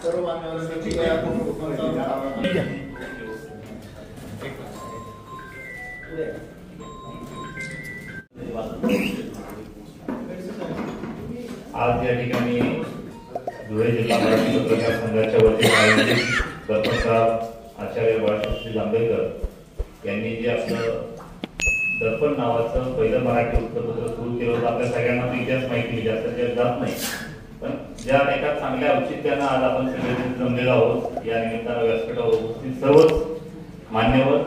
सर्व मान्यवरांनी आज या ठिकाणी धुळे जिल्हा मराठी पत्रकार संघाच्या वतीने आयोजित दर्पणकार आचार्य बाळशास्त्री जांभेकर यांनी जे आपलं दर्पण नावाचं पहिलं मराठी वृत्तपत्र सुरू केलं होतं. आपल्या सगळ्यांना तो इतिहास माहिती जास्त जात नाही, पण ज्या एका चांगल्या औचित्यानं आज आपण सगळेजण जमलेलो आहोत या निमित्तानं व्यासपीठावर उपस्थित सर्वच मान्यवर,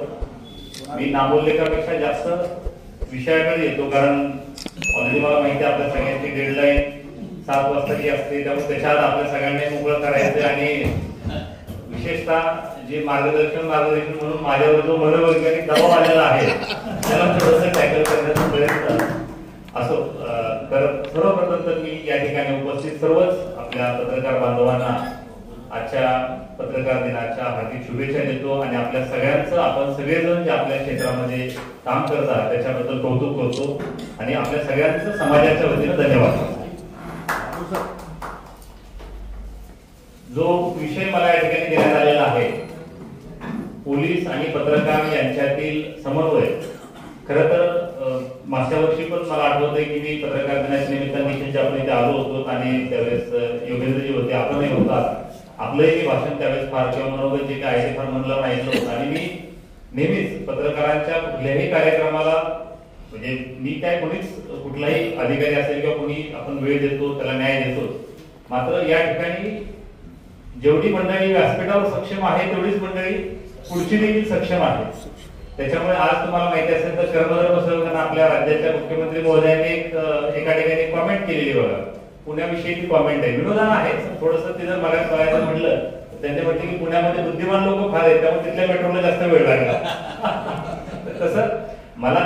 मी नामोल्लेखापेक्षा जास्त विषयाकडे येतो, कारण ऑलरेडी मला माहिती आहे आपल्या सगळ्यांची डेडलाईन 7 वाजताची असते, त्यामुळे त्याच्यात आपल्या सगळ्यांनी मोकळं करायचं आणि विशेषतः जे मार्गदर्शन म्हणून माझ्यावर जो मनोवैज्ञानिक दबाव आलेला आहे त्याला थोडंसं टॅकल करण्याचा प्रयत्न असो करत सर्वप्रथम तर मी या ठिकाणी उपस्थित सर्वच आपल्या पत्रकार बांधवांना आजच्या पत्रकार दिनाच्या हार्दिक शुभेच्छा देतो आणि आपल्या सगळ्यांचं आपण सगळेजण जे आपल्या क्षेत्रामध्ये काम करत आहात त्याच्याबद्दल कौतुक करतो आणि आपल्या सगळ्यांचं समाजाच्या वतीनं धन्यवाद. जो विषय मला या ठिकाणी देण्यात आलेला आहे पोलीस आणि पत्रकार यांच्यातील समन्वय, खरं तर मागच्या वर्षी पण मला आठवतंय की मी पत्रकार दिनाच्या निमित्ताने आपण इथे आलो होतो आणि त्यावेळेस योगेंद्रजी होते, आपणही होतात, आपलंही भाषण त्यावेळेस फार किंवा मनोगत जे काय आहे फार म्हणलं नाही होतं आणि मी नेहमीच पत्रकारांच्या कुठल्याही कार्यक्रमाला म्हणजे मी काय कुठलाही अधिकारी असेल किंवा कोणी आपण वेळ देतो त्याला न्याय देतो, मात्र या ठिकाणी जेवढी मंडळी व्यासपीठावर सक्षम आहे तेवढीच मंडळी पुढची देखील सक्षम आहे. त्याच्यामुळे आज तुम्हाला माहिती असेल तर कर्मधर्म संघटना आपल्या राज्याच्या मुख्यमंत्री महोदयांनी एका ठिकाणी कॉमेंट केलेली बघा, पुण्याविषयी कॉमेंट आहे, विनोदान आहे थोडंसं ते जर मला बघायचं म्हटलं त्यांचे म्हणते की पुण्यामध्ये बुद्धिमान लोक फार आहेत त्यामुळे तिथल्या मेट्रोला जास्त वेळ लागला. तसं मला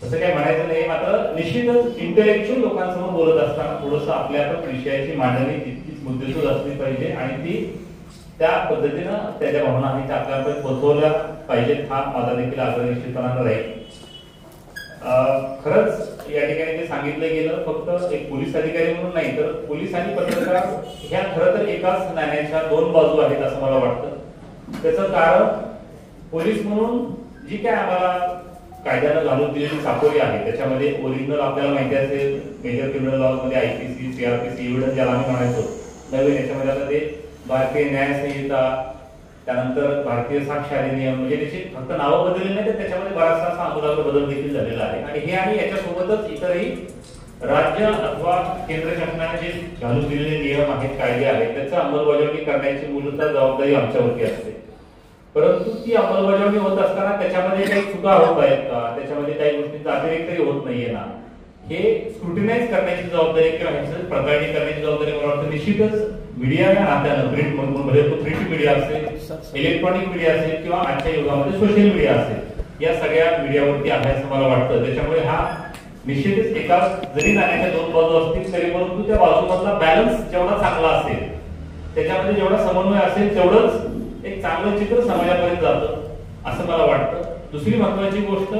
तसं काय म्हणायचं नाही, मात्र निश्चितच इंटेलेक्च्युअल लोकांसमोर बोलत असताना थोडंसं आपल्या विषयाची मांडणी तितकीच मुद्देसूद असली पाहिजे आणि ती त्या पद्धतीनं त्याच्या भावना आणि त्या आपल्यापर्यंत पोहोचवल्या पाहिजेत हा माझा देखील आग्रह निश्चितपणानं राहील. खरंच या ठिकाणी ते सांगितलं गेलं फक्त एक पोलीस अधिकारी म्हणून नाही तर पोलीस आणि पत्रकार ह्या खरं तर एकाच नाण्याच्या 2 बाजू आहेत असं मला वाटतं. त्याचं कारण पोलीस म्हणून जी काय आम्हाला कायद्यानं घालून दिलेली साकोरी आहे त्याच्यामध्ये ओरिजिनल आपल्याला माहिती असेल मेजर क्रिमिनल लॉ मध्ये IPC CRPC एव्हिडन्स ज्याला आम्ही म्हणायचो, नवीन याच्यामध्ये आता ते भारतीय न्याय संहिता, त्यानंतर भारतीय साक्ष अधिनियम, म्हणजे त्याची फक्त नावं बदलली नाही तर त्याच्यामध्ये बराचसा आमूलाग्र बदल देखील झालेला आहे आणि हे आणि याच्यासोबतच इतरही राज्य अथवा केंद्र शासनाने जे घालून दिलेले नियम आहेत कायदे आहेत त्याचं अंमलबजावणी करण्याची मूलतः जबाबदारी आमच्यावरती असते. परंतु ती अंमलबजावणी होत असताना त्याच्यामध्ये काही चुका होत आहेत का, त्याच्यामध्ये काही गोष्टींचा अतिरेक तरी होत नाहीये ना, हे स्क्रुटिनाइज करण्याची जबाबदारी किंवा ह्याची पडताळणी करण्याची जबाबदारी मला वाटतं निश्चितच मीडिया या नात्यानं प्रिंट म्हणून भले तो प्रिंट मीडिया असेल, इलेक्ट्रॉनिक मीडिया असेल किंवा आजच्या युगामध्ये सोशल मीडिया असेल या सगळ्या मीडियावरती आहे असं मला वाटतं. त्याच्यामुळे हा निश्चितच एका जरी नाण्याच्या 2 बाजू असतील तरी परंतु त्या बाजूमधला बॅलन्स जेवढा चांगला असेल त्याच्यामध्ये जेवढा समन्वय असेल तेवढंच एक चांगलं चित्र समाजापर्यंत जातं असं मला वाटतं. दुसरी महत्वाची गोष्ट,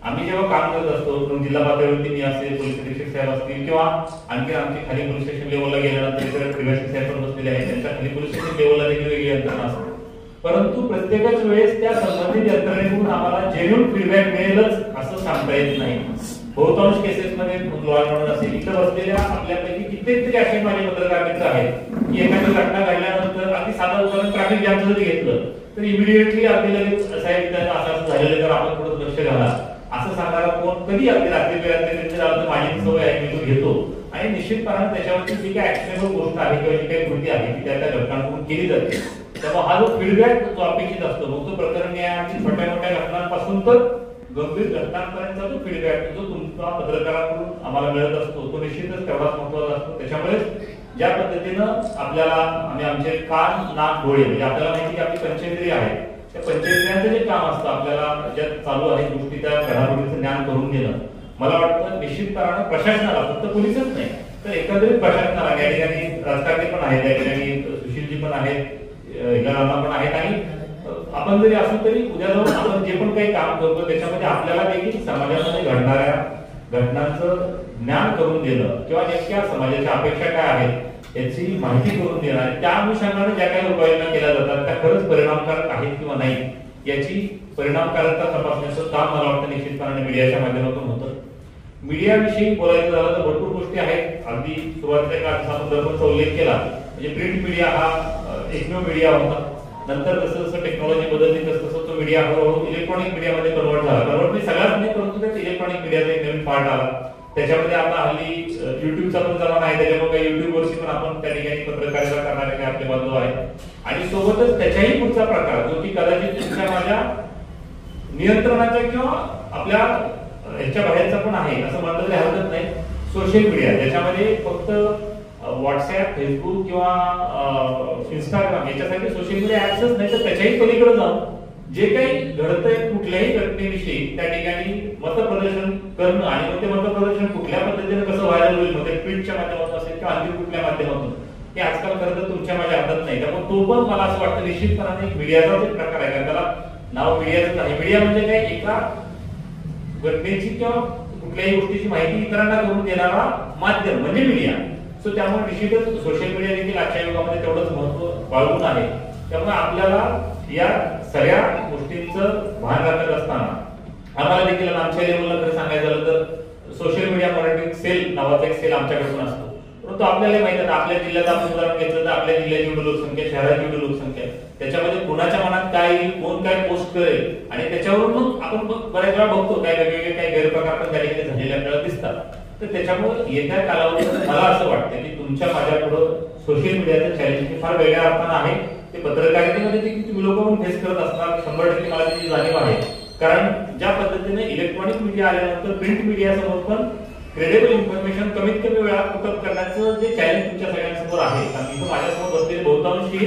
आम्ही जेव्हा काम करत असतो जिल्हा पातळीवरती मी असेल, पोलीस अधीक्षक साहेब असतील किंवा आणखी आमची खाली पोलीस स्टेशन लेवलला गेल्यानंतर इतर प्रिव्हेन्शन साहेब पण बसलेले आहेत त्यांच्या खाली पोलीस स्टेशन लेवलला देखील वेगळी यंत्रणा असते, परंतु प्रत्येकच वेळेस त्या संबंधित यंत्रणेकडून आम्हाला जेन्युइन फीडबॅक मिळेलच असं सांगता येत नाही. बहुतांश केसेसमध्ये लॉ म्हणून असेल इतर बसलेल्या आपल्यापैकी कित्येक तरी असे माझे पत्रकार मित्र आहेत की एखादी घटना घडल्यानंतर अगदी साधा उदाहरण ट्रॅफिक जॅमचं जरी घेतलं तर इमिडिएटली अगदी लगेच साहेब असं झालेलं तर आपण थोडं लक्ष घाला असं सांगणारा कोण कधी अगदी रात्री माझी सवय आहे मी तो घेतो आणि निश्चितपणाने त्याच्यावरती जी काही ऍक्शनेबल गोष्ट आहे किंवा जी काही कृती आहे ती त्या घटनांकडून केली जाते. त्यामुळे हा जो फीडबॅक जो अपेक्षित असतो मग तो प्रकरणी आहे छोट्या मोठ्या घटनांपासून तर गंभीर घटनांपर्यंतचा जो फीडबॅक जो तुमचा पत्रकारांकडून आम्हाला मिळत असतो तो निश्चितच तेवढाच महत्वाचा असतो. त्याच्यामुळे ज्या पद्धतीनं आपल्याला आम्ही आमचे कान नाक डोळे म्हणजे आपल्याला माहिती की आपली पंचेंद्रिय आहे त्या पंचेंद्रियांचं जे काम असतं आपल्याला ज्या चालू आहे गोष्टी त्या घडामोडीचं ज्ञान करून घेणं मला वाटतं निश्चितपणानं प्रशासनाला फक्त पोलीसच नाही तर एकंदरीत प्रशासनाला या ठिकाणी राजकारणी पण आहेत, या ठिकाणी सुशीलजी पण आहेत, हिलाराणा पण आहेत आणि आपण जरी असू तरी उद्या जाऊन आपण जे पण काही काम करतो त्याच्यामध्ये आपल्याला देखील समाजामध्ये घडणाऱ्या घटनांचं ज्ञान करून देणं किंवा नेमक्या समाजाच्या अपेक्षा काय आहेत याची माहिती करून देणार, त्या अनुषंगाने ज्या काही उपाययोजना केल्या जातात त्या खरंच परिणामकारक आहेत किंवा नाही याची परिणामकारकता तपासण्याचं काम मला वाटतं निश्चितपणे मीडियाच्या माध्यमातून होतं. मीडियाविषयी बोलायचं झालं तर भरपूर गोष्टी आहेत. अगदी सुरुवातीच्या काळात आपण दर्पणचा उल्लेख केला, म्हणजे प्रिंट मीडिया हा एकमेव मीडिया होता. नंतर जसं जसं टेक्नॉलॉजी बदलली तसं तसं तो मीडिया हळूहळू इलेक्ट्रॉनिक मीडियामध्ये कन्वर्ट झाला. कन्वर्ट म्हणजे सगळ्यात नाही, परंतु त्यात इलेक्ट्रॉनिक मीडियाचा एक नवीन पार्ट आला. त्याच्यामध्ये आता हल्ली युट्यूबचा पण जमाना आहे, त्याच्यामुळे काही युट्यूबवरची पण आपण त्या ठिकाणी पत्रकारिता करणारे काही आपले बांधव आहेत. आणि सोबतच त्याच्याही पुढचा प्रकार जो की कदाचित तुमच्या माझ्या नियंत्रणाच्या किंवा आपल्या ह्याच्या बाहेरचा पण आहे असं म्हणलं तरी हरकत नाही, सोशल मीडिया, ज्याच्यामध्ये फक्त व्हॉट्सअप, फेसबुक किंवा इंस्टाग्राम याच्यासाठी सोशल मीडिया ऍप्सच नाही, तर त्याच्याही पलीकडे जाऊन जे काही घडतंय कुठल्याही घटनेविषयी त्या ठिकाणी मतप्रदर्शन करणं आणि मग ते मतप्रदर्शन कुठल्या पद्धतीने कसं व्हायरल होईल, मग ते ट्विटच्या माध्यमातून असेल किंवा आणखी कुठल्या माध्यमातून, हे आजकाल खरं तर तुमच्या माझ्या हातात नाही. त्यामुळे तो पण मला असं वाटतं निश्चितपणाने एक मीडियाचाच एक प्रकार आहे, कारण त्याला नाव मीडियाचं आहे. मीडिया म्हणजे काय, एका घटनेची किंवा कुठल्याही गोष्टीची माहिती इतरांना करून देणारा माध्यम म्हणजे मीडिया. सो त्यामुळे निश्चितच सोशल मीडिया देखील आजच्या युगामध्ये तेवढंच महत्व बाळगून आहे. त्यामुळे आपल्याला या सगळ्या गोष्टींचं भान राखत असताना आम्हाला देखील आमच्या लेवलला खरं सांगायचं झालं तर सोशल मीडिया मॉनिटरिंग सेल नावाचा एक सेल आमच्याकडून असतो. परंतु आपल्याला माहिती आहे, आपल्या जिल्ह्यात आपण उदाहरण घेतलं तर आपल्या जिल्ह्याची एवढी लोकसंख्या, शहराची एवढी लोकसंख्या, त्याच्यामध्ये कोणाच्या मनात काय येईल, कोण काय पोस्ट करेल आणि त्याच्यावरून मग आपण बऱ्याच वेळा बघतो काय वेगवेगळे काही गैरप्रकार पण त्या ठिकाणी झालेले आपल्याला दिसतात. तर त्याच्यामुळे येत्या कालावधीत मला असं वाटतं की तुमच्या माझ्या पुढं सोशल मीडियाचं चॅलेंज फार वेगळ्या अर्थानं आहे. ते पत्रकारितेमध्ये देखील तुम्ही लोक पण फेस करत असणार, 100% मला त्याची जाणीव आहे. कारण ज्या पद्धतीने इलेक्ट्रॉनिक मीडिया आल्यानंतर प्रिंट मीडिया समोर पण क्रेडिबल इन्फॉर्मेशन कमीत कमी वेळा पुटअप करण्याचं जे चॅलेंज तुमच्या सगळ्यांसमोर आहे, कारण इथं माझ्यासमोर बसलेले बहुतांशी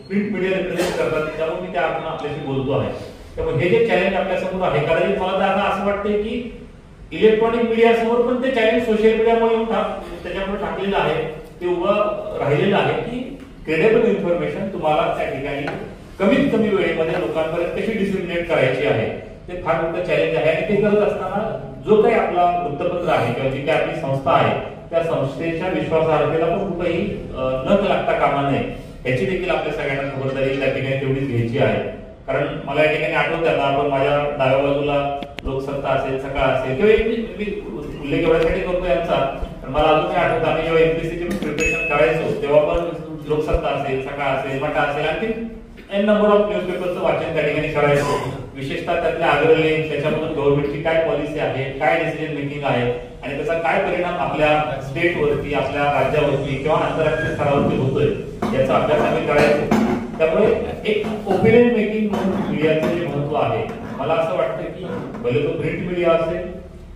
प्रिंट मीडिया रिप्रेझेंट करतात, त्यामुळे मी त्या अर्थानं आपल्याशी बोलतो आहे. त्यामुळे हे जे चॅलेंज आपल्यासमोर आहे, कदाचित मला तर आता असं वाटतंय की इलेक्ट्रॉनिक मीडिया समोर पण ते चॅलेंज सोशल मीडियामुळे येऊन त्याच्यामुळे टाकलेलं आहे, ते उभं राहिलेलं आहे की क्रेडिबल इन्फॉर्मेशन तुम्हाला त्या ठिकाणी कमीत कमी वेळेमध्ये लोकांपर्यंत कशी डिस्ट्रीब्युट करायची आहे, ते फार मोठं चॅलेंज आहे. आणि ते करत असताना जो काही आपला वृत्तपत्र आहे किंवा जी काही आपली संस्था आहे त्या संस्थेच्या विश्वासार्हतेला पण कुठेही न लागता कामा नये याची देखील आपल्या सगळ्यांना खबरदारी त्या ठिकाणी तेवढीच घ्यायची आहे. कारण मला या ठिकाणी आठवत आहे, आपण माझ्या डाव्या बाजूला लोकसत्ता असेल, सकाळ असेल किंवा मी उल्लेख एवढ्यासाठी करतो यांचा, पण मला अजूनही आठवतं आम्ही जेव्हा एमपीसीची प्रिपरेशन करायचो तेव्हा पण लोकसत्ता असेल, सकाळ असेल, मटा असेल, आणखी एन नंबर ऑफ न्यूजपेपरचं वाचन त्या ठिकाणी करायचो. विशेषतः त्यातले अग्रलेख, त्याच्यामधून गव्हर्नमेंटची काय पॉलिसी आहे, काय डिसिजन मेकिंग आहे आणि त्याचा काय परिणाम आपल्या स्टेटवरती, आपल्या राज्यावरती किंवा आंतरराष्ट्रीय स्तरावरती होतोय याचा अभ्यास आम्ही करायचो. त्यामुळे एक ओपिनियन मेकिंग म्हणून मीडियाचं जे महत्व आहे, मला असं वाटतं की भले तो प्रिंट मीडिया असेल,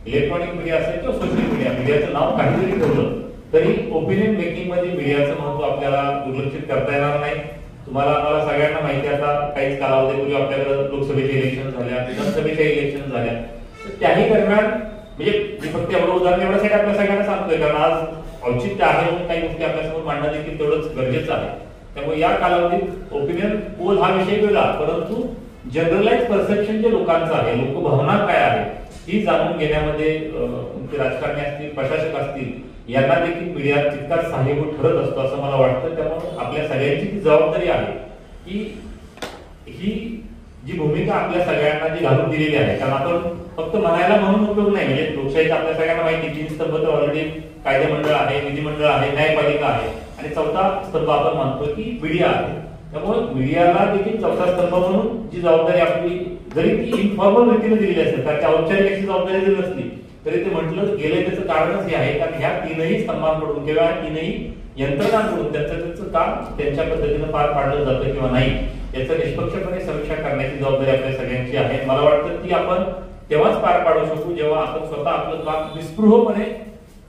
इलेक्ट्रॉनिक मीडिया असेल किंवा सोशल मीडिया, मीडियाचं नाव काही जरी ठेवलं तरी ओपिनियन मेकिंग मध्ये मीडियाचं महत्व आपल्याला दुर्लक्षित करता येणार नाही. तुम्हाला आम्हाला सगळ्यांना माहिती आहे, आता काहीच कालावधीपूर्वी आपल्याकडे लोकसभेचे इलेक्शन झाल्या, विधानसभेच्या इलेक्शन झाल्या, तर त्याही दरम्यान म्हणजे मी फक्त एवढं उदाहरण एवढ्यासाठी आपल्या सगळ्यांना सांगतोय कारण आज औचित्य आहे म्हणून काही गोष्टी आपल्यासमोर मांडणं देखील तेवढंच गरजेचं आहे. त्यामुळे या कालावधीत ओपिनियन पोल हा विषय वेगळा, परंतु जनरलाइज परसेप्शन जे लोकांचं आहे, लोक भावना काय आहे ही जाणून घेण्यामध्ये राजकारणी असतील, प्रशासक असतील, यांना देखील मीडिया तितकाच सहाय्यभूत ठरत असतो असं मला वाटतं. त्यामुळे आपल्या सगळ्यांची ती जबाबदारी आहे की ही जी भूमिका आपल्या सगळ्यांना जी घालून दिलेली आहे, कारण आपण फक्त म्हणायला म्हणून उपयोग नाही, म्हणजे लोकशाहीचा आपल्या सगळ्यांना माहिती 3 स्तंभ तर ऑलरेडी कायदेमंडळ आहे, विधिमंडळ आहे, न्यायपालिका आहे आणि 4था स्तंभ आपण मानतो की मीडिया आहे. त्यामुळे मीडियाला देखील 4था स्तंभ म्हणून जी जबाबदारी आपली जरी ती इन्फॉर्मल रीतीने दिलेली असेल, त्याची औपचारिक अशी जबाबदारी जरी नसली तरी ते म्हटलं गेले त्याचं कारणच हे आहे कारण ह्या 3ही स्तंभांकडून किंवा 3ही यंत्रणांकडून त्यांचं काम त्यांच्या पद्धतीनं पार पाडलं जातं किंवा नाही याचं निष्पक्षपणे समीक्षा करण्याची जबाबदारी आपल्या सगळ्यांची आहे. मला वाटतं ती आपण तेव्हाच पार पाडू शकू जेव्हा आपण स्वतः आपलं काम निस्पृहपणे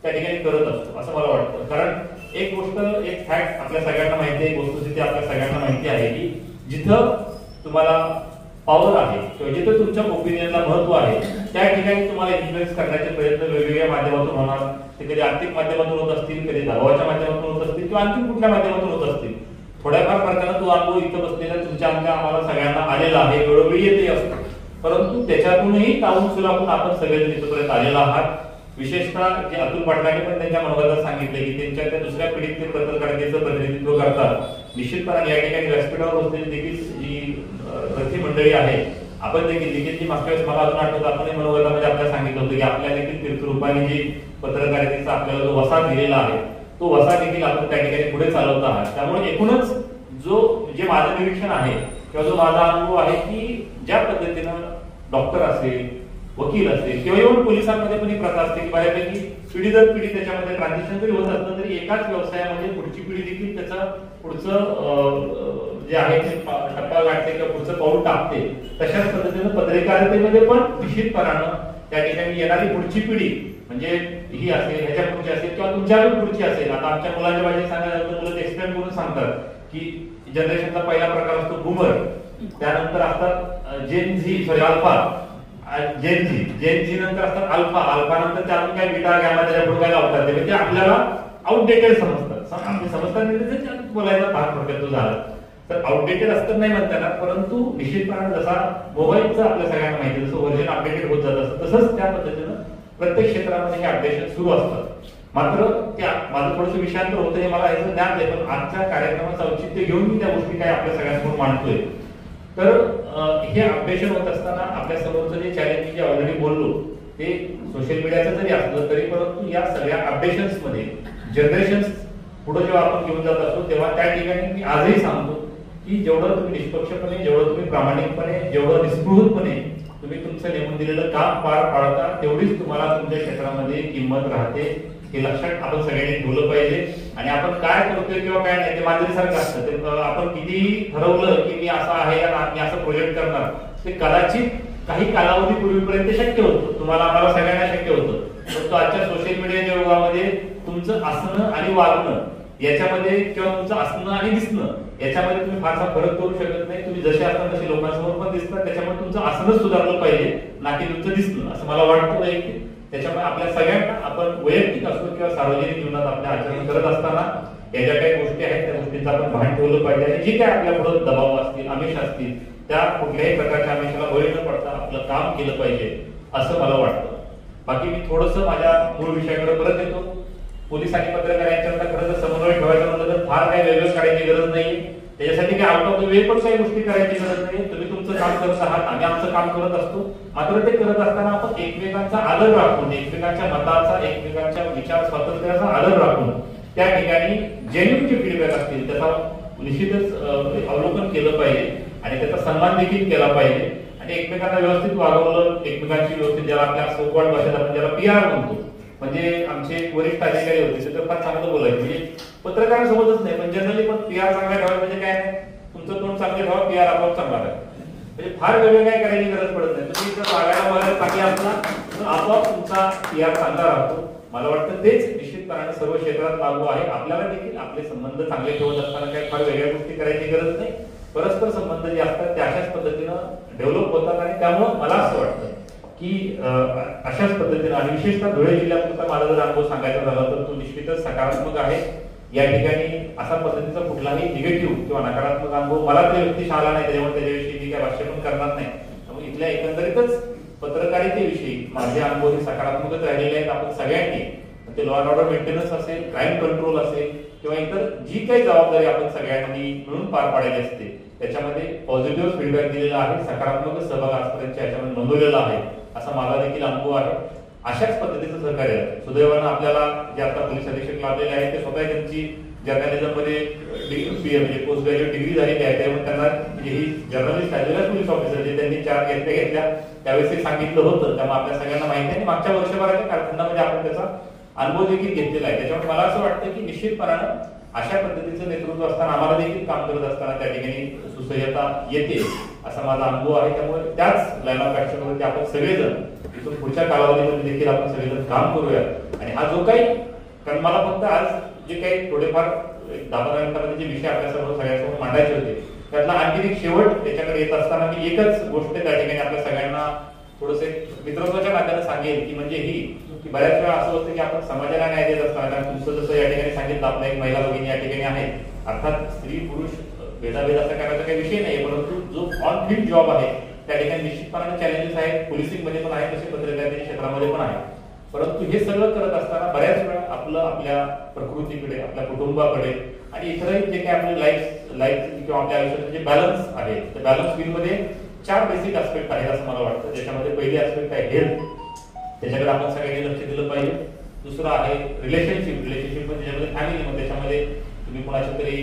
त्या ठिकाणी करत असतो असं मला वाटतं. कारण एक गोष्ट, एक फॅक्ट आपल्या सगळ्यांना माहिती आहे, वस्तुस्थिती आपल्या सगळ्यांना माहिती आहे की जिथं तुम्हाला पॉवर आहे किंवा जिथे तुमच्या ओपिनियनला महत्व आहे त्या ठिकाणी तुम्हाला इन्फ्लुएन्स करण्याचे प्रयत्न वेगवेगळ्या माध्यमातून होणार. ते कधी आर्थिक माध्यमातून होत असतील, कधी दबावाच्या माध्यमातून होत असतील किंवा आणखी कुठल्या माध्यमातून होत असतील. थोड्याफार फरकानं तो अनुभव इथं बसलेला तुमच्या आम्हाला सगळ्यांना आलेला आहे, वेळोवेळी येते असतो, परंतु त्याच्यातूनही तावून सुलाखून आपण सगळेजण इथपर्यंत आलेला आहात. विशेषतः जे अतुल पाटलांनी पण त्यांच्या मनोगतात सांगितले की त्यांच्या त्या दुसऱ्या पिढीत ते पत्रकारितेचं प्रतिनिधित्व करतात. निश्चितपणे या ठिकाणी व्यासपीठावर बसलेली देखील जी रथी मंडळी आहे, आपण देखील मागच्या वेळेस मला अजून आठवतं आपण मनोगतामध्ये आपल्याला सांगितलं होतं की आपल्या देखील तीर्थरूपाने जी पत्रकारितेचा आपल्याला जो वसा दिलेला आहे तो वसा देखील आपण त्या ठिकाणी पुढे चालवत आहात. त्यामुळे एकूणच जे माझं निरीक्षण आहे किंवा जो माझा अनुभव आहे की ज्या पद्धतीनं डॉक्टर असेल, वकील असेल किंवा येऊन पोलिसांमध्ये पण ही प्रथा असते की बऱ्यापैकी पिढी दर पिढी त्याच्यामध्ये ट्रान्झिशन जरी होत असलं तरी एकाच व्यवसायामध्ये पुढची पिढी देखील त्याचं पुढचं जे आहे ते टप्पा गाठते किंवा पुढचं पाऊल टाकते. तशाच पद्धतीनं पत्रकारितेमध्ये पण निश्चितपणानं त्या ठिकाणी येणारी पुढची पिढी म्हणजे ही असेल, ह्याच्या पुढची असेल किंवा तुमच्या पुढची असेल. आता आमच्या मुलांच्या बाबतीत सांगायला तर मुलं एक्सप्लेन करून सांगतात की जनरेशनचा पहिला प्रकार असतो बूमर, त्यानंतर असतात जेन झी नंतर असतात अल्फा नंतर त्यातून काय बीटा गॅमा त्याच्या पुढे काय लावतात ते म्हणजे आपल्याला आउटडेटेड समजतात. आपले समजतात म्हणजे बोलायचा भाग थोडक्यात तो झाला तर आउटडेटेड असतं नाही म्हणता येणार, परंतु निश्चितपणे जसा मोबाईलचं आपल्या सगळ्यांना माहिती जसं व्हर्जन अपडेटेड होत जात असतं तसंच त्या पद्धतीनं प्रत्येक क्षेत्रामध्ये हे अपडेशन सुरू असतात. मात्र त्या माझं थोडंसं विषयांतर होतं हे मला ह्याचं ज्ञान आहे, पण आजच्या कार्यक्रमाचं औचित्य घेऊन मी त्या गोष्टी काय आपल्या सगळ्यांसमोर मांडतोय. तर हे अपडेशन होत असताना आपल्या समोरचं जे चॅलेंज जे ऑलरेडी बोललो ते सोशल मीडियाचं जरी असलं तरी परंतु या सगळ्या अपडेशन्स मध्ये जनरेशन पुढे जेव्हा आपण घेऊन जात असतो तेव्हा त्या ठिकाणी मी आजही सांगतो की जेवढं तुम्ही निष्पक्षपणे, जेवढं तुम्ही प्रामाणिकपणे, जेवढं निस्पृहपणे तुम्ही तुमचं नेमून दिलेलं काम पार पाडता तेवढीच तुम्हाला तुमच्या क्षेत्रामध्ये किंमत राहते. हे लक्षात आपण सगळ्यांनी ठेवलं पाहिजे. आणि आपण काय करतोय किंवा काय नाही ते मांजरीसारखं असतं. ते आपण किती ठरवलं की मी असं आहे या मी असं प्रोजेक्ट करणार ते कदाचित काही कालावधी पूर्वीपर्यंत शक्य होतं, तुम्हाला आम्हाला सगळ्यांना शक्य होतं. परंतु आजच्या सोशल मीडियाच्या युगामध्ये तुमचं असणं आणि वागणं याच्यामध्ये किंवा तुमचं असणं आणि दिसणं याच्यामध्ये तुम्ही फारसा फरक करू शकत नाही. तुम्ही जसे असतात तसे लोकांसमोर पण दिसतात, त्याच्यामुळे तुमचं असणंच सुधारलं पाहिजे ना की तुमचं दिसणं, असं मला वाटतं वैयक्तिक. त्याच्यामुळे आपल्या सगळ्यांना आपण वैयक्तिक असतो किंवा सार्वजनिक जीवनात आपल्या आचरण करत असताना या ज्या काही गोष्टी आहेत त्या गोष्टींचं आपण भान ठेवलं पाहिजे. आणि जी काय आपल्या पुढे दबाव असतील, आमिष असतील, त्या कुठल्याही प्रकारच्या आमिषाला बळी न पडता आपलं काम केलं पाहिजे असं मला वाटतं. बाकी मी थोडंसं माझ्या मूळ विषयाकडे परत येतो. पोलीस आणि पत्रकार यांच्यात खरं तर समन्वय ठेवायचा म्हटलं तर फार काही वेगळं करायची गरज नाही. त्याच्यासाठी काही आउट ऑफ द वे पण काही गोष्टी करायची गरज नाही. तुम्ही तुमचं काम करत आहात, आम्ही आमचं काम करत असतो. मात्र ते करत असताना आपण एकमेकांचा आदर राखून, एकमेकांच्या मताचा, एकमेकांच्या विचार स्वातंत्र्याचा आदर राखून त्या ठिकाणी जेन्युइन जे फीडबॅक असतील त्याचा निश्चितच अवलोकन केलं पाहिजे आणि त्याचा सन्मान देखील केला पाहिजे. आणि एकमेकांना व्यवस्थित वागवलं, एकमेकांची व्यवस्थित ज्याला आपल्या सोकॉल्ड भाषेत आपण ज्याला PR म्हणतो, म्हणजे आमचे वरिष्ठ अधिकारी होते ते तर फार चांगलं बोलायचे. म्हणजे पत्रकारांसोबतच नाही पण जनरली पण PR चांगला ठेवायचं म्हणजे काय नाही, तुमचं तोंड चांगलं ठेवा, PR आपोआप चांगला आहे. म्हणजे फार वेगळं काय करायची गरज पडत नाही. तुम्ही जर वागायला चांगले असला तर आपोआप तुमचा PR चांगला राहतो. मला वाटतं तेच निश्चितपणाने सर्व क्षेत्रात लागू आहे. आपल्याला देखील आपले संबंध चांगले ठेवत असताना काही फार वेगळ्या गोष्टी करायची गरज नाही. परस्पर संबंध जे असतात ते अशाच पद्धतीनं डेव्हलप होतात आणि त्यामुळं मला असं वाटतं की अशाच पद्धतीने आणि विशेषतः धुळे जिल्ह्यापुरता माझा जर अनुभव सांगायचा झाला तर तो निश्चितच सकारात्मक आहे. या ठिकाणी असा पद्धतीचा कुठलाही निगेटिव्ह किंवा नकारात्मक अनुभव मला तरी व्यक्तिशः आला नाही, त्याच्यामुळे त्याच्याविषयी मी काय भाष्य पण करणार नाही. त्यामुळे इथल्या एकंदरीतच पत्रकारितेविषयी माझे अनुभव हे सकारात्मकच राहिलेले आहेत. आपण सगळ्यांनी ते लॉ अँड ऑर्डर मेंटेनन्स असेल, क्राईम कंट्रोल असेल किंवा इतर जी काही जबाबदारी आपण सगळ्यांनी मिळून पार पाडायची असते त्याच्यामध्ये पॉझिटिव्ह फीडबॅक दिलेला आहे, सकारात्मक सहभाग आजपर्यंत याच्यामध्ये नोंदवलेला आहे असा माझा देखील अनुभव आहे. अशाच पद्धतीचं सहकार्य सुदैवानं आपल्याला जे आता पोलीस अधीक्षक लाभलेले आहेत ते स्वतः त्यांची जर्नलिझम मध्ये म्हणजे पोस्ट ग्रॅज्युएट डिग्री झालेली आहे. त्यामुळे त्यांना म्हणजे ही जर्नलिस्ट ऍज पोलीस ऑफिसर जे त्यांनी 4 घेतल्या त्यावेळेस सांगितलं होतं. त्यामुळे आपल्या सगळ्यांना माहिती आहे. मागच्या वर्षभराच्या कालखंडामध्ये आपण त्याचा अनुभव देखील घेतलेला आहे. त्याच्यामुळे मला असं वाटतं की निश्चितपणानं अशा पद्धतीचं नेतृत्व असताना आम्हाला देखील काम करत असताना त्या ठिकाणी सुसह्यता येते असा माझा अनुभव आहे. त्यामुळे त्याच लाईन ऑफ ऍक्शनवरती आपण सगळेजण इथून पुढच्या कालावधीमध्ये देखील आपण सगळेजण काम करूया. आणि हा जो काही कारण मला फक्त आज जे काही थोडेफार 10-15 मिनिटांमध्ये जे विषय आपल्यासमोर सगळ्यांसमोर मांडायचे होते त्यातला आणखी एक शेवट त्याच्याकडे येत असताना मी एकच गोष्ट त्या ठिकाणी आपल्या सगळ्यांना थोडंसे मित्रत्वाच्या नात्याने सांगेल की म्हणजे ही की बऱ्याच वेळा असं होतं की आपण समाजाला न्याय देत असताना कारण तुमचं जसं या ठिकाणी सांगितलं आपल्या एक महिला भगिनी या ठिकाणी आहे. अर्थात स्त्री पुरुष भेदाभेद असा करायचा काही विषय नाही, परंतु जो ऑन फील्ड जॉब आहे त्या ठिकाणी निश्चितपणाने चॅलेंजेस आहेत. पोलिसिंग मध्ये पण आहे, तसे पत्रकारितेच्या क्षेत्रामध्ये पण आहे. परंतु हे सगळं करत असताना बऱ्याच वेळा आपल्या प्रकृतीकडे, आपल्या कुटुंबाकडे आणि इतरही जे काही आपले लाईफ किंवा आपल्या आयुष्याचे जे बॅलन्स आहे, त्या बॅलन्स व्हीलमध्ये 4 बेसिक ऍस्पेक्ट आहेत असं मला वाटतं. ज्याच्यामध्ये पहिली ऍस्पेक्ट आहे हेल्थ, त्याच्याकडे आपण सगळ्यांनी लक्ष दिलं पाहिजे. दुसरं आहे रिलेशनशिप म्हणजे ज्याच्यामध्ये फॅमिलीमध्ये, त्याच्यामध्ये तुम्ही कोणाचे तरी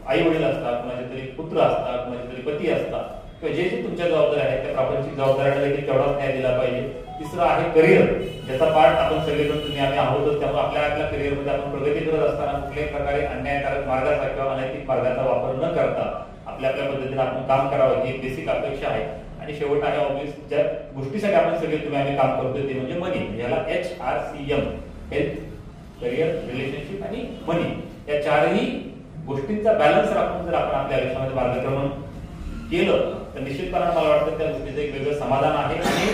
आई वडील असतात, कोणाचे तरी पुत्र असतात, कोणाचे तरी पती असतात, किंवा जे जे तुमच्या जबाबदाऱ्या आहेत त्या प्रापंचिक जबाबदाऱ्यांना देखील तेवढाच न्याय दिला पाहिजे. तिसरं आहे करिअर, ज्याचा पार्ट आपण सगळेजण तुम्ही आम्ही आहोतच. त्यामुळे आपल्या करिअरमध्ये आपण प्रगती करत असताना कुठल्याही प्रकारे अन्यायकारक मार्गाचा किंवा अनैतिक मार्गाचा वापर न करता आपल्या पद्धतीने आपण काम करावं ही बेसिक अपेक्षा आहे. आणि शेवट आहे ऑब्विस, ज्या गोष्टीसाठी आपण सगळे तुम्ही आम्ही काम करतोय ते म्हणजे मनी. याला HRCM, हेल्थ, करिअर, रिलेशनशिप आणि मनी, या 4ही गोष्टींचा बॅलन्स राखून जर आपण आपल्या आयुष्यामध्ये मार्गक्रमण केलं तर निश्चितपणे मला वाटतं त्या गोष्टीचं एक वेगळं समाधान आहे. आणि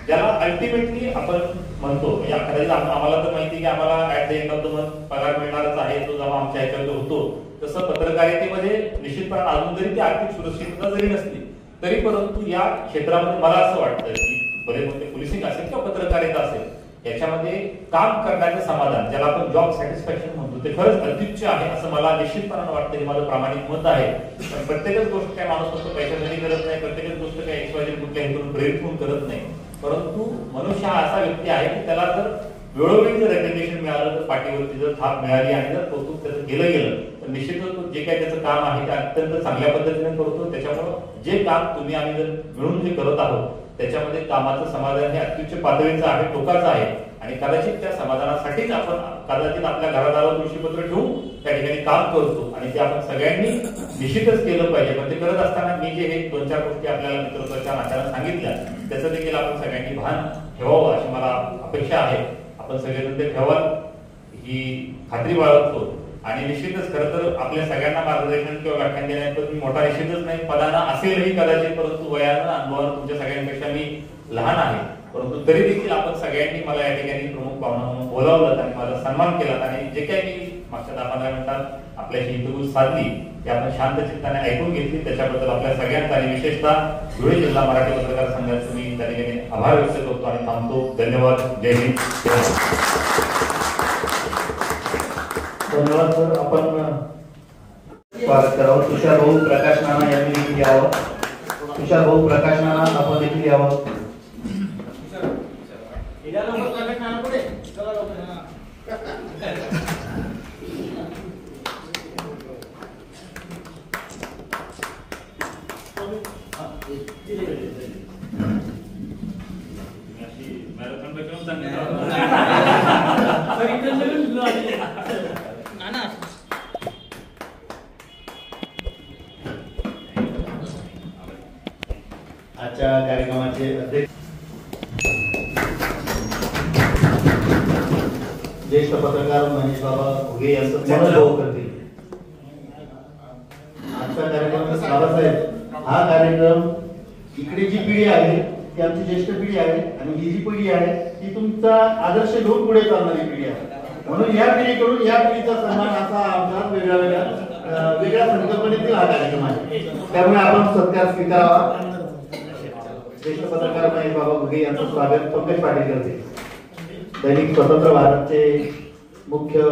ज्याला अल्टिमेटली आपण म्हणतो, या कदाचित आम्हाला तर माहिती की आम्हाला at the end of the month पगार मिळणारच आहे, तो जेव्हा आमच्या ह्याच्यावर होतो, तसं पत्रकारितेमध्ये निश्चितपणे अजून जरी ती आर्थिक सुरक्षितता जरी नसली तरी परंतु या क्षेत्रामध्ये मला असं वाटतं की बरेच म्हणजे पोलिसिंग असेल किंवा पत्रकारिता असेल, याच्यामध्ये काम करण्याचं समाधान, ज्याला आपण जॉब सॅटिस्फॅक्शन म्हणतो, ते खरंच अत्युच्च आहे असं मला निश्चितपणे वाटतं. हे माझं प्रामाणिक मत आहे. पण प्रत्येकच गोष्ट काय माणूस फक्त पैशासाठी करत नाही, प्रत्येकच गोष्ट काय XYZ कुठल्या हेतून प्रेरित होऊन करत नाही. परंतु मनुष्य हा असा व्यक्ती आहे की त्याला जर वेळोवेळी जर रेकग्नेशन मिळालं, तर पाठीवरती जर थाप मिळाली आणि जर कौतुक त्याचं केलं गेलं तर निश्चितच जे काही त्याचं काम आहे ते अत्यंत चांगल्या पद्धतीने करतो. त्याच्यामुळं जे काम तुम्ही आम्ही जर मिळून जे करत आहोत त्याच्यामध्ये कामाचं समाधान हे अत्युच्च पातळीचं आहे, टोकाचं आहे. आणि कदाचित त्या समाधानासाठीच आपण कदाचित आपल्या घरादारावर तुळशीपत्र ठेवून त्या ठिकाणी काम करतो. आणि ते आपण सगळ्यांनी निश्चितच केलं पाहिजे. पण ते करत असताना मी जे हे 2-4 गोष्टी आपल्याला मित्रत्वाच्या नात्यानं सांगितल्या, त्याचं देखील आपण सगळ्यांनी भान ठेवावं अशी मला अपेक्षा आहे. आपण सगळेजण ते ठेवाल ही खात्री बाळगतो. आणि निश्चितच खरं तर आपल्या सगळ्यांना मार्गदर्शन किंवा व्याख्यान देण्यात मी मोठा निश्चितच नाही, पदाना असेलही कदाचित, परंतु वयानं अनुभवानं तुमच्या सगळ्यांपेक्षा मी लहान आहे. परंतु तरी देखील आपण सगळ्यांनी मला या ठिकाणी प्रमुख पाहुणा म्हणून बोलावलं आणि माझा सन्मान केला. आणि जे काही मी मागच्या 10-15 मिनिटात आपल्याशी हितगुज साधली ते आपण शांत चित्ताने ऐकून घेतली, त्याच्याबद्दल आपल्या सगळ्यांचा आणि विशेषतः धुळे जिल्हा मराठी पत्रकार संघाचे मी त्या ठिकाणी आभार व्यक्त करतो आणि थांबतो. धन्यवाद. जय हिंद. धन्यवाद सर. आपण स्वागत करावं. तुषार भाऊ प्रकाश नाना यांनी देखील यावं. तुषार भाऊ प्रकाश नाना आपण देखील यावं. आजच्या कार्यक्रमाचे अध्यक्ष ज्येष्ठ पत्रकार महेश बाबा घुगे यांचं मनोभाव करतील. आजचा कार्यक्रम बाबासाहेब, हा कार्यक्रम इकडे जी पिढी आहे ती आमची ज्येष्ठ पिढी आहे आणि ही जी पिढी आहे ती तुमचा आदर्श घेऊन पुढे चालणारी पिढी आहे. म्हणून या पिढीकडून या पिढीचा सन्मान असा आमचा वेगळ्या संकल्पनेतील हा कार्यक्रम आहे. त्यामुळे आपण सत्कार स्वीकारावा. ज्येष्ठ पत्रकार महेश बाबा घुगे यांचं स्वागत पंकज पाटील करतील. दैनिक स्वतंत्र भारतचे मुख्य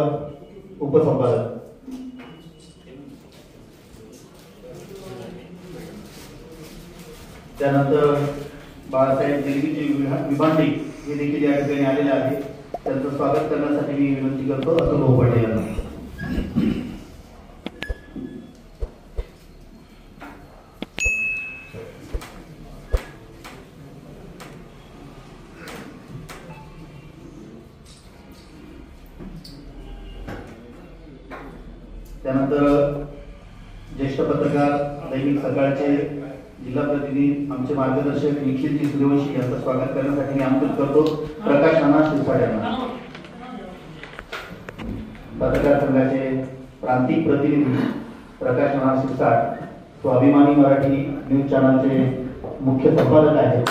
उपसंपादक. त्यानंतर बाळासाहेब दिल्लीची विभांडी हे देखील या ठिकाणी आलेले आहेत. त्यांचं स्वागत करण्यासाठी मी विनंती करतो अतुल भाऊ पाटील यांना. त्यानंतर ज्येष्ठ पत्रकार दैनिक सकाळचे जिल्हा प्रतिनिधी आमचे मार्गदर्शक निखिलजी सूर्यवंशी यांचं स्वागत करण्यासाठी मी आमंत्रित करतो प्रकाश नाना शिरसाट यांना. पत्रकार संघाचे प्रांतिक प्रतिनिधी प्रकाश नाना शिरसाट स्वाभिमानी मराठी न्यूज चॅनलचे मुख्य संपादक आहेत.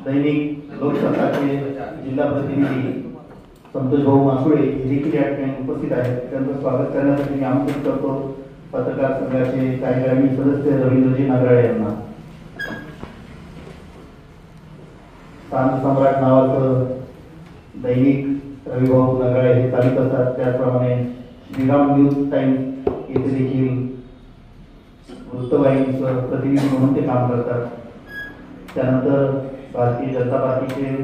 दैनिक लोकसत्ताचे जिल्हा प्रतिनिधी संतोष भाऊ मासुळे हे देखील या ठिकाणी उपस्थित आहेत. त्यांचं स्वागत करण्यासाठी मी आमंत्रित करतो पत्रकार संघाचे कार्यकारिणी सदस्य रवींद्रजी नागराळे यांना, शांत सम्राट नावाचं दैनिक रविभाऊ नागराळे हे चालित असतात, त्याचप्रमाणे श्रीराम न्यूज टाइम्स येथे देखील वृत्तवाहिनीचं प्रतिनिधी म्हणून ते काम करतात. त्यानंतर भारतीय जनता पार्टीचे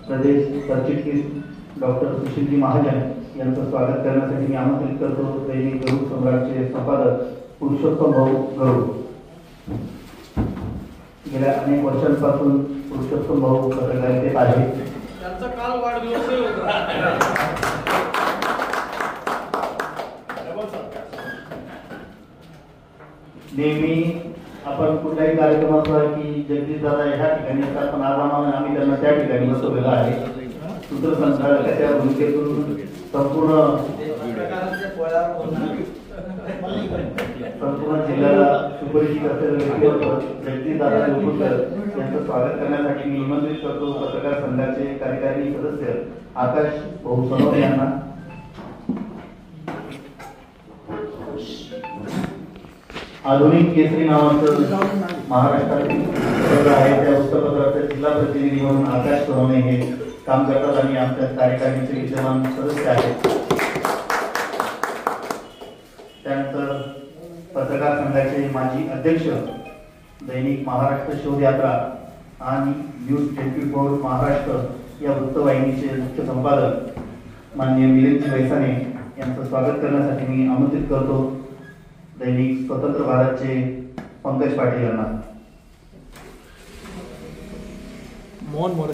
प्रदेश सरचिटणीस डॉक्टर सुशीलजी महाजन यांचं स्वागत करण्यासाठी मी आमंत्रित करतो दैनिक गरुड सम्राटचे संपादक पुरुषोत्तम भाऊ गरुड. गेल्या अनेक वर्षांपासून पुरुषोत्तम भाऊ पत्रकारितेत आहेत. त्यांचा काल वाढदिवसही होता. नेहमी आपण कुठल्याही कार्यक्रम असला की जगदीश दादा ह्या ठिकाणी असतात, पण आज आम्ही त्यांना त्या ठिकाणी बसवलेलं आहे. सूत्रसंचालकाच्या भूमिकेतून संपूर्ण जिल्ह्याला सुपरिचित असलेलं व्यक्तिमत्व जगदीश दादा देवपूरकर यांचं स्वागत करण्यासाठी मी निमंत्रित करतो पत्रकार संघाचे कार्यकारिणी सदस्य आकाश भाऊ सोनवणे यांना. आधुनिक केसरी नावाचं महाराष्ट्रातील पत्र आहे, त्या वृत्तपत्राचे जिल्हा प्रतिनिधी म्हणून आकाश सोनवणे हे काम करतात आणि आमच्या कार्यकारिणीचे विद्यमान सदस्य आहेत. त्यानंतर पत्रकार संघाचे माजी अध्यक्ष, दैनिक महाराष्ट्र शोध यात्रा आणि न्यूज 24 महाराष्ट्र या वृत्तवाहिनीचे मुख्य संपादक माननीय मिलिंद वैसाने यांचं स्वागत करण्यासाठी मी आमंत्रित करतो दैनिक स्वतंत्र भारतचे पंकज पाटील यांना. मोहन मोरे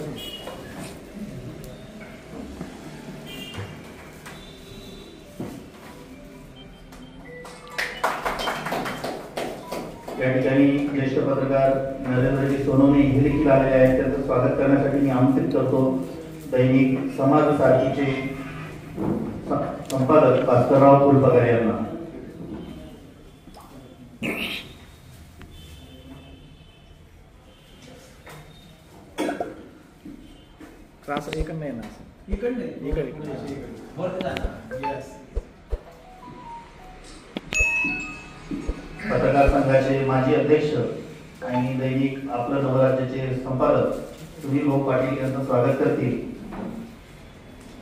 या ठिकाणी ज्येष्ठ पत्रकार नरेंद्रजी सोनवणे हे देखील आलेले आहेत. त्यांचं स्वागत करण्यासाठी मी आमंत्रित करतो दैनिक समाज सारखीचे संपादक भास्करराव फुलपगार यांना. क्लास इकडनं येणार इकडे पत्रकार संघाचे माजी अध्यक्ष आणि दैनिक आपलं नवराज्याचे संपादक सुनील भाऊ पाटील यांचं स्वागत करतील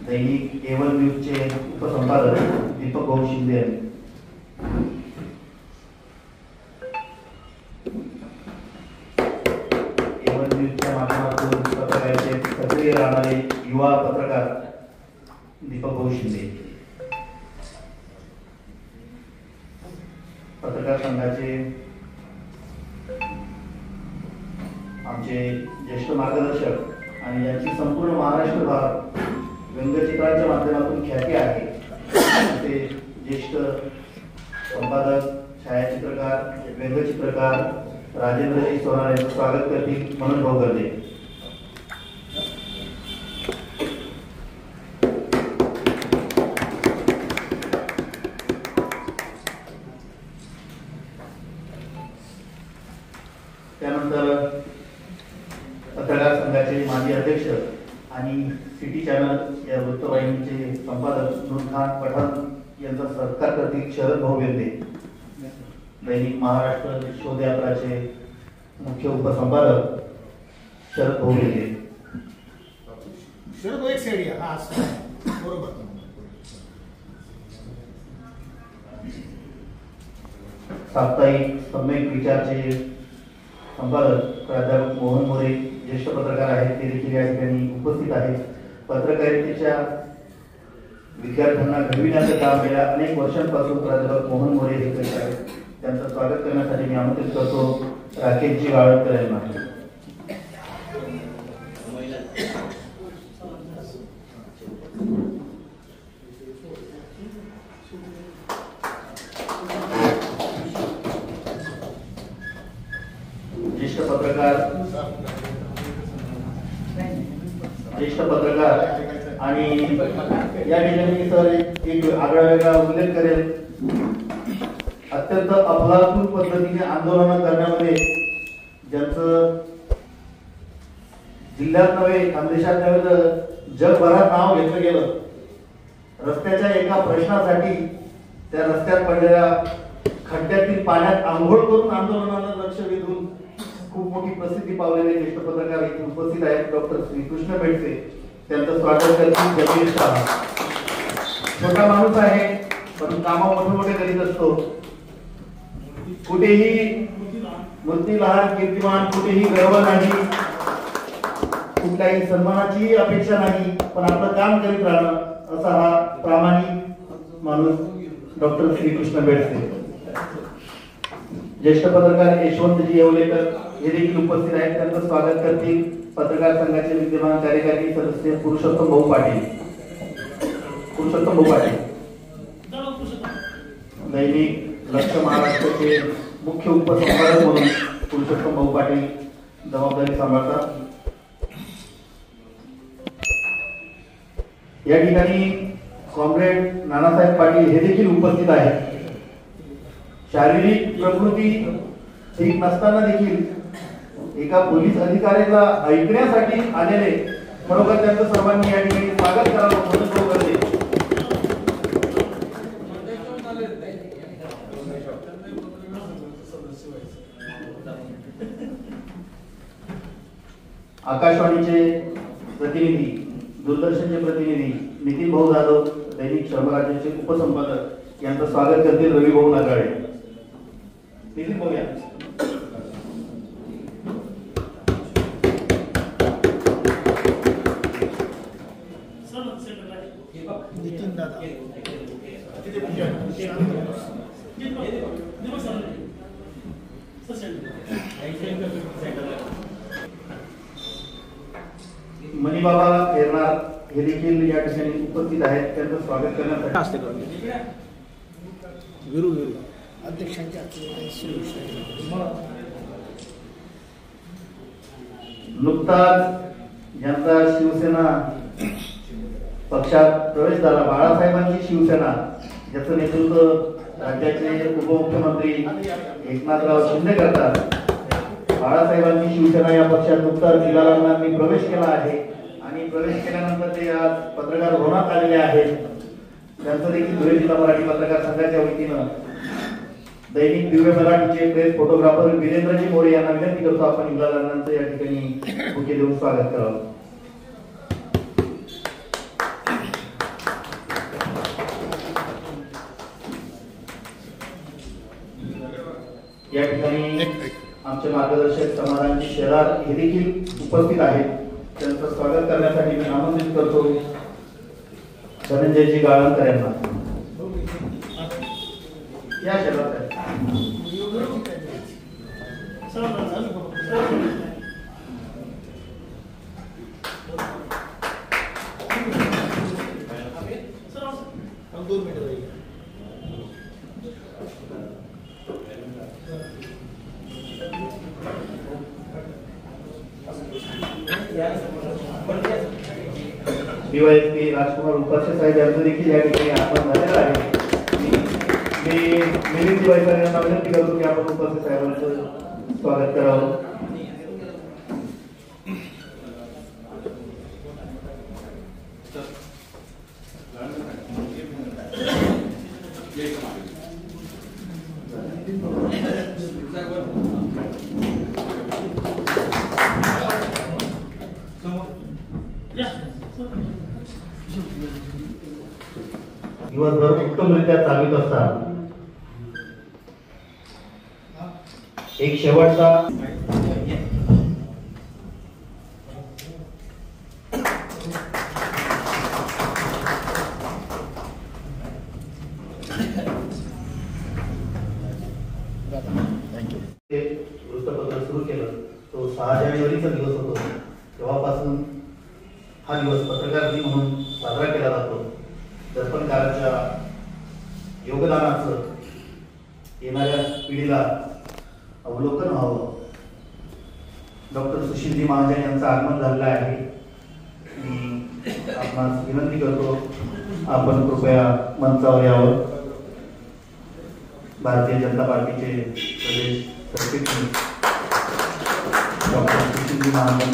दैनिक A1 न्यूजचे उपसंपादक दीपक भाऊ शिंदे यांनी. A1 न्यूजच्या माध्यमातून पत्रकारांचे सक्रिय राहणारे युवा पत्रकार दीपक भाऊ शिंदे. पत्रकार संघाचे आमचे ज्येष्ठ मार्गदर्शक आणि यांची संपूर्ण महाराष्ट्रभर व्यंगचित्रांच्या माध्यमातून ख्याती आहे ते ज्येष्ठ संपादक, छायाचित्रकार, व्यंगचित्रकार राजेंद्रजी सोनार यांचं स्वागत करतील मनोज भाऊ गर्दे. त्यानंतर पत्रकार संघाचे माजी अध्यक्ष आणि सिटी चॅनल या वृत्तवाहिनीचे संपादक नूरखान पठाण यांचा सत्कार करतील शरद भाऊ बेंदे. दैनिक महाराष्ट्र शोध यात्राचे मुख्य उपसंपादक शरद भाऊ बेंदे. साप्ताहिक सम्यक विचारचे संपादक प्राध्यापक मोहन मोरे ज्येष्ठ पत्रकार आहेत, ते देखील या ठिकाणी उपस्थित आहेत. पत्रकारितेच्या विद्यार्थ्यांना घडविण्याचं काम गेल्या अनेक वर्षांपासून प्राध्यापक मोहन मोरे हे करीत आहेत. त्यांचं स्वागत करण्यासाठी मी आमंत्रित करतो राकेशजी वाळवकर यांना. ज्येष्ठ पत्रकार आणि या ठिकाणी सर एक आगळा वेगळा उल्लेख करेल. अत्यंत अफलातून पद्धतीने आंदोलन करण्यामध्ये ज्यांचं जिल्ह्यात नव्हे खानदेशात नव्हे तर जगभरात नाव घेतलं गेलं, रस्त्याच्या एका प्रश्नासाठी त्या रस्त्यात पडलेल्या खड्ड्यातील पाण्यात आंघोळ करून आंदोलनाला लक्ष वेधून खूप मोठी प्रसिद्धी पावलेले ज्येष्ठ पत्रकार इथे उपस्थित आहेत. डॉक्टर श्रीकृष्ण बेडसे त्यांचं स्वागत करतील. जमीर शाह छोटा माणूस आहे पण कामा मोठे मोठे करीत असतो. कुठेही मूर्ती लहान कीर्तिमान, कुठेही गर्व नाही, कुठल्याही सन्मानाची अपेक्षा नाही, पण आपलं काम करीत राहणं असा हा प्रामाणिक माणूस डॉक्टर श्रीकृष्ण बेडसे. ज्येष्ठ पत्रकार यशवंतजी येवलेकर हे देखील उपस्थित आहेत. त्यांचं स्वागत करतील पत्रकार संघाचे विद्यमान कार्यकारी सदस्य पुरुषोत्तम भाऊ पाटील. दैनिक लक्ष महाराष्ट्राचे मुख्य उपसंपादक म्हणून पुरुषोत्तम भाऊ पाटील जबाबदारी सांभाळतात. या ठिकाणी कॉम्रेड नानासाहेब पाटील हे देखील उपस्थित आहेत. शारीरिक प्रकृती ठीक नसताना देखील एका पोलीस अधिकाऱ्याला ऐकण्यासाठी आलेले खरोखर त्यांचं सर्वांनी या ठिकाणी स्वागत करावं म्हणून करते. आकाशवाणीचे प्रतिनिधी, दूरदर्शनचे प्रतिनिधी नितीन भाऊ जाधव, दैनिक श्रमराज्याचे उपसंपादक यांचं स्वागत करतील रवी भाऊ नागाळे. नितीन भाऊ या. नितीन दादा मणिबाबा येणार हे देखील या ठिकाणी उपस्थित आहेत. त्यांचं स्वागत करण्यासाठी विरू विरू नुकताच ज्यांचा शिवसेना पक्षात प्रवेश झाला, बाळासाहेबांची शिवसेना, ज्याचं नेतृत्व राज्याचे उपमुख्यमंत्री एकनाथराव शिंदे करतात. बाळासाहेबांची शिवसेना या पक्षात नुकताच जिल्हारांनी प्रवेश केला आहे आणि प्रवेश केल्यानंतर ते आज पत्रकार भवनात आलेले आहेत. त्यांचं देखील धुळे जिल्हा मराठी पत्रकार संघाच्या वतीनं दैनिक दिव्य मराठीचे प्रेस फोटोग्राफर वीरेंद्रजी मोरे यांना विनंती करतो आपण जिल्हारांचं या ठिकाणी बुके देऊन स्वागत करावं. या ठिकाणी आमचे मार्गदर्शक समाजांचे शेलार हे देखील उपस्थित आहेत. त्यांचं स्वागत करण्यासाठी मी आमंत्रित करतो धनंजयजी गाळणकर यांना. या शेलार डीवायएसपी राजकुमार उपाध्ये साहेब यांचं देखील या ठिकाणी आगमन झालेलं आहे. मी मिलिंद दिवाळकर यांना विनंती करतो की आपण उपाध्ये साहेबांचं स्वागत करावं. दिवसभर उत्तमरित्या चालवित असतात. एक शेवटचा वृत्तपत्र सुरू केलं तो 6 जानेवारीचा दिवस होतो. तेव्हापासून हा दिवस पत्रकार दिन म्हणून साजरा केला जातो. दर्पणकाराच्या योगदानाचं येणाऱ्या पिढीला अवलोकन व्हावं. डॉक्टर सुशीलजी महाजन यांचं आगमन झालेलं आहे. मी आपणास विनंती करतो आपण कृपया मंचावर यावं. भारतीय जनता पार्टीचे प्रदेश सरचिटणीस डॉक्टर सुशीलजी महाजन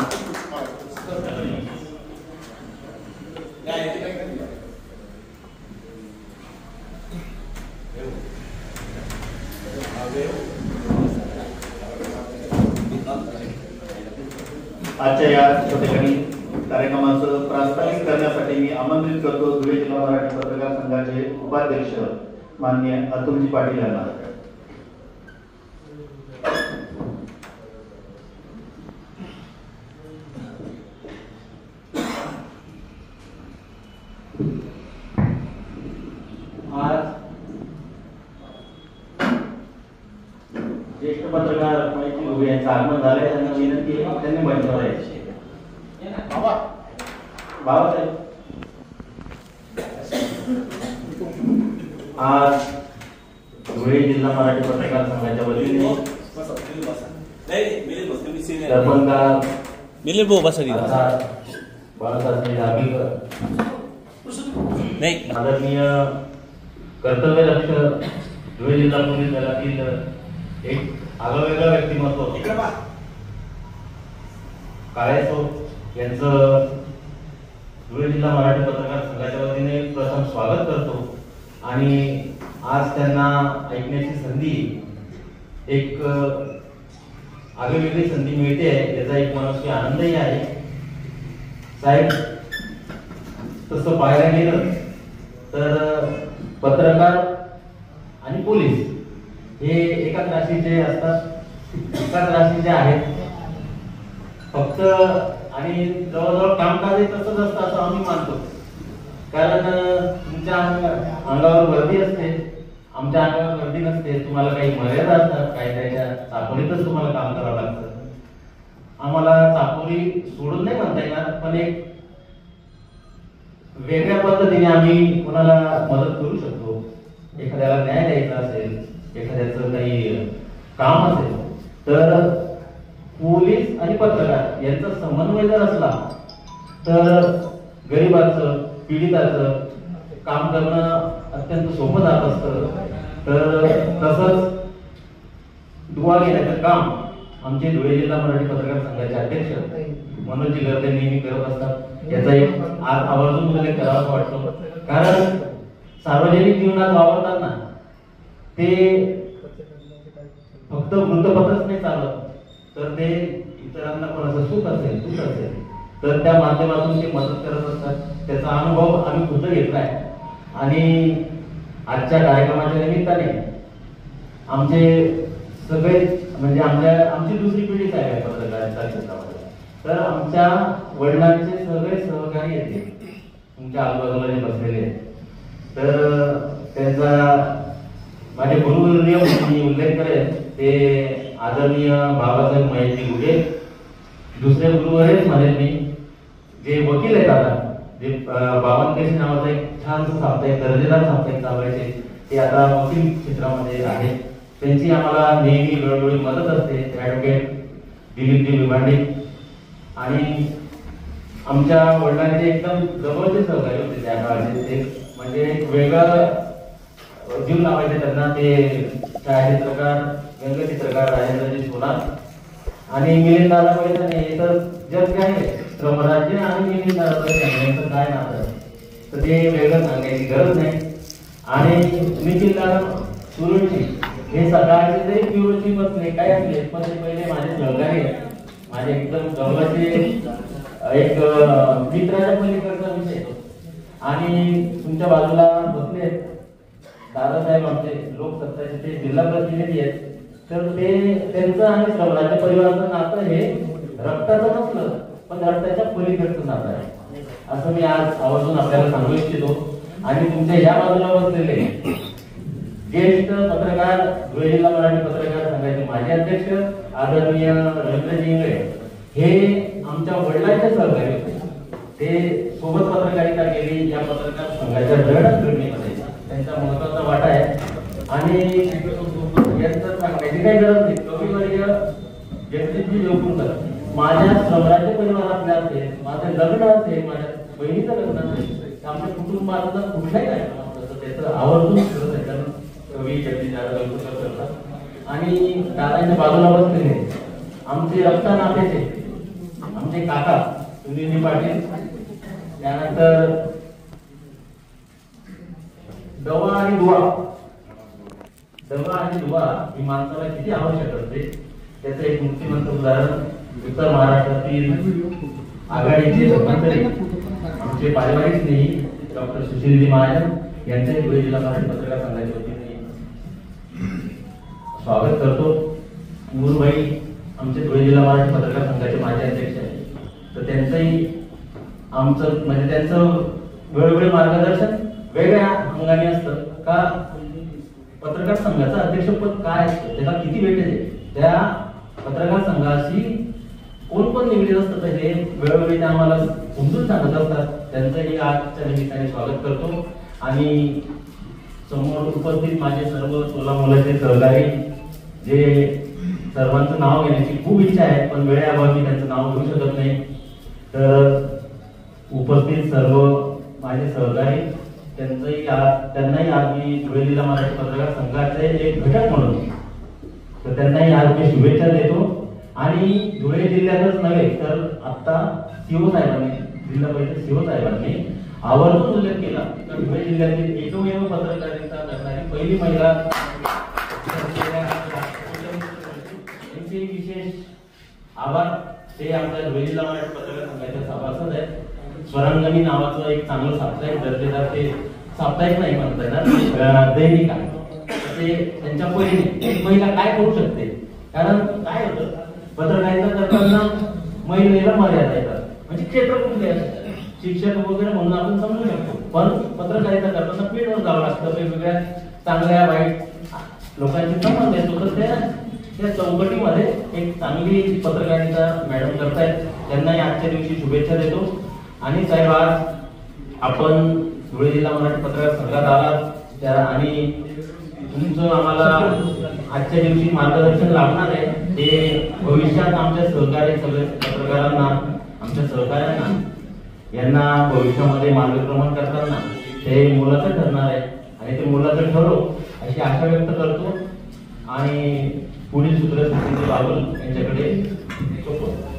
आजच्या या ठिकाणी कार्यक्रमाचं प्रास्ताविक करण्यासाठी मी आमंत्रित करतो धुळे जिल्हा मराठी पत्रकार संघाचे उपाध्यक्ष माननीय अतुलजी पाटील यांना. आज ज्येष्ठ पत्रकार माहिती उभे यांचं आगमन झालंय. त्यांना विनंती आहे त्यांनी मंचावर यायची. बाबासाहेब आज धुळे जिल्हा मराठी पत्रकार संघाच्या वतीने दर्पणकार बाळासाहेब जागीकर आदरणीय कर्तव्यदक्ष धुळे जिल्हा पोलीस दलातील एक आगळेवेगळं व्यक्तिमत्व काळेसो यांचं धुळे जिल्हा मराठी पत्रकार संघाच्या वतीने प्रथम स्वागत करतो. आणि आज त्यांना ऐकण्याची संधी, एक आगळीवेगळी संधी मिळते याचा एक मनस्वी आनंदही आहे. साहेब, तसं पाहायला गेलं तर पत्रकार आणि पोलीस हे एकाच राशीचे असतात, एकाच राशीचे आहेत. फक्त आणि जवळजवळ कामकाज तसंच असतं असं आम्ही मानतो. कारण तुमच्या अंगावर गर्दी असते, आमच्या अंगावर गर्दी नसते. तुम्हाला काही मर्यादा असतात, काही त्याच्या चाकोरीतच तुम्हाला काम करावं लागतं. आम्हाला चाकोरी सोडून नाही म्हणता येणार, पण एक वेगळ्या पद्धतीने आम्ही कोणाला मदत करू शकतो. एखाद्याला न्याय द्यायचा असेल, एखाद्याचं काही काम असेल तर पोलीस आणि पत्रकार यांचा समन्वय जर असला तर गरिबाचं, पीडिताचं काम करणं अत्यंत सोपं जात असतं. तर तसंच दुवा घेण्याचं काम आमचे धुळे जिल्हा मराठी पत्रकार संघाचे अध्यक्ष मनोजी गर्दे नेहमी करत असतात. याचा एक आज आवर्जून उल्लेख करावा वाटतो. कारण सार्वजनिक जीवनात वावरताना ते फक्त वृत्तपत्रच नाही चालत, तर ते इतरांना कोणाचं सुख असेल, दुःख असेल तर त्या माध्यमातून ते मदत करत असतात. त्याचा अनुभव आम्ही खुद्द घेतलाय. आणि आजच्या कार्यक्रमाच्या निमित्ताने आमचे सगळे म्हणजे आमची दुसरी पिढीच आहे पत्रकारिता क्षेत्रामध्ये. तर आमच्या वडिलांचे सगळे सहकारी येते तुमच्या आजूबाजूला जे बसलेले आहेत. तर त्यांचा माझे गुरुवर्य मी उल्लेख करेन ते आदरणीय बाबासाहेब महेशजी गुडे. दुसरे गुरुवरच म्हणेन मी, जे वकील आहेत आता, जे बावनकेशी नावाचा एक छानसं साप्ताहिक, दर्जेदार साप्ताहिक चालवायचे, ते आता वकील क्षेत्रामध्ये आहेत. त्यांची आम्हाला नेहमी वेळोवेळी मदत असते. ॲडव्होकेट दिलीपजी विभांडे आणि आमच्या वडिलांचे एकदम जवळचे सहकारी होते त्या काळाचे. ते म्हणजे एक वेगळा जीव लावायचे त्यांना. ते छायाचित्रकार, व्यंगचित्रकार राजेंद्रजी सोनार आणि मिलिंद दादा पैठणे हे तर जग काय आहे, श्रमराज्य आणि मिलिंद दादा पैठणे यांचं काय नातं, तर ते वेगळं सांगायची गरज नाही. आणि निखिल दादा सुरुची हे सकाळचे जरी ब्युरोची बसले काय असले पण ते पहिले माझे सहकारी आहेत, माझे एकदम जवळचे एक मित्राच्या पलीकडचा विषय. आणि तुमच्या बाजूला बसले दादासाहेब आमचे लोकसत्ताचे ते जिल्हा प्रतिनिधी आहेत. तर ते त्यांचं आणि श्रमराज्य परिवाराचं नातं हे रक्ताचं नसलं पण रक्ताच्या पलीकडचं नातं आहे असं मी आज आवर्जून आपल्याला सांगू इच्छितो. आणि तुमच्या ह्या बाजूला बसलेले ज्येष्ठ पत्रकार, धुळे जिल्हा मराठी पत्रकार संघाचे माजी अध्यक्ष आदरणीय रवींद्रजी इंगळे हे आमच्या वडिलांचे सहकारी होते. ते सोबत पत्रकारिता केली या पत्रकार संघाच्या जडणघडणीमध्ये त्यांचा महत्वाचा वाटा आहे. आणि यांचं सांगायची काही गरज नाही. कविवर्य जगदीशजी देवकुंडकर माझ्या श्रमराज्य परिवारातले असेल, माझं लग्न असेल, माझ्या बहिणीचं लग्न असेल, आमच्या कुटुंबाचा कुठलाही कार्यक्रम असतो त्याचं आवर्जून कवी जगदीश दादा देवकुंडकर करतात. आणि दादांच्या बाजूला बसलेले आमचे रक्ता नातेचे आमचे काका सुनीलजी पाटील, त्यानंतर दवा आणि दुवा. दवा आणि दुवा ही माणसाला किती आवश्यक असते त्याचं एक मूर्तिमंत उदाहरण उत्तर महाराष्ट्रातील आघाडीचे मुख्यमंत्री आमचे पारिवारिक स्नेही डॉक्टर सुशीलजी महाजन यांचे धुळे जिल्हा मराठी पत्रकार संघाच्या वतीने स्वागत करतो. मुरुबाई आमचे धुळे जिल्हा मराठी पत्रकार संघाचे माजी अध्यक्ष आहेत, तर त्यांचंही आमचं म्हणजे त्यांचं वेळोवेळी मार्गदर्शन वेगळ्या अंगाने असतं का पत्रकार संघाचं अध्यक्षपद काय असतं, त्याला किती वेटेज आहे, त्या पत्रकार संघाशी कोण कोण निगडीत असतं तर हे वेळोवेळी ते आम्हाला समजून सांगत असतात. त्यांचंही आजच्या निमित्ताने स्वागत करतो. आणि समोर उपस्थित माझे सर्व सोला मुलाचे सहकारी जे सर्वांचं नाव घेण्याची खूप इच्छा आहे, पण वेळेअभावी त्यांचं नाव घेऊ शकत नाही, तर उपस्थित सर्व माझे सहकारी त्यांनाही आज मी धुळे जिल्हा मराठी पत्रकार संघाचे एक घटक म्हणून तर त्यांनाही आज मी शुभेच्छा देतो. आणि धुळे जिल्ह्यातच नव्हे तर आता सीओ साहेबांनी जिल्हा परिषद सीओ साहेबांनी आवर्जून उल्लेख केला तर धुळे जिल्ह्यातील एकमेव पत्रकारिता करणारी पहिली महिला त्यांचे विशेष आभार. ते आमच्या धुळे जिल्हा मराठी पत्रकार संघाच्या सभासद आहेत. स्वरांगणी नावाचं एक चांगलं साप्ताहिक दर्जेदार ते साप्ताहिक नाही म्हणता येणार दैनिक आहे. ते त्यांच्या परीने एक महिला काय करू शकते, कारण काय होतं पत्रकारिता करताना महिलेला मर्यादा येतात, म्हणजे क्षेत्र कुठले असतात शिक्षक वगैरे म्हणून आपण समजू शकतो, पण पत्रकारिता करताना फील्डवर जावं लागतं, वेगवेगळ्या चांगल्या वाईट लोकांची संबंध येतो. तर त्या चौकटीमध्ये एक चांगली पत्रकारिता मॅडम करतायत, त्यांनाही आजच्या दिवशी शुभेच्छा देतो. आणि साहेब आज आपण धुळे जिल्हा मराठी पत्रकार संघात आलात आणि तुमचं आम्हाला आजच्या दिवशी मार्गदर्शन लाभणार आहे. ते भविष्यात आमच्या सहकारी सगळ्या पत्रकारांना आमच्या सहकाऱ्यांना यांना भविष्यामध्ये मार्गक्रमण करताना ते मोलाचं ठरणार आहे आणि ते मोलाचं ठरो अशी आशा व्यक्त करतो. आणि पुढील सूत्रसंचालक बाबुल यांच्याकडे सोपवतो.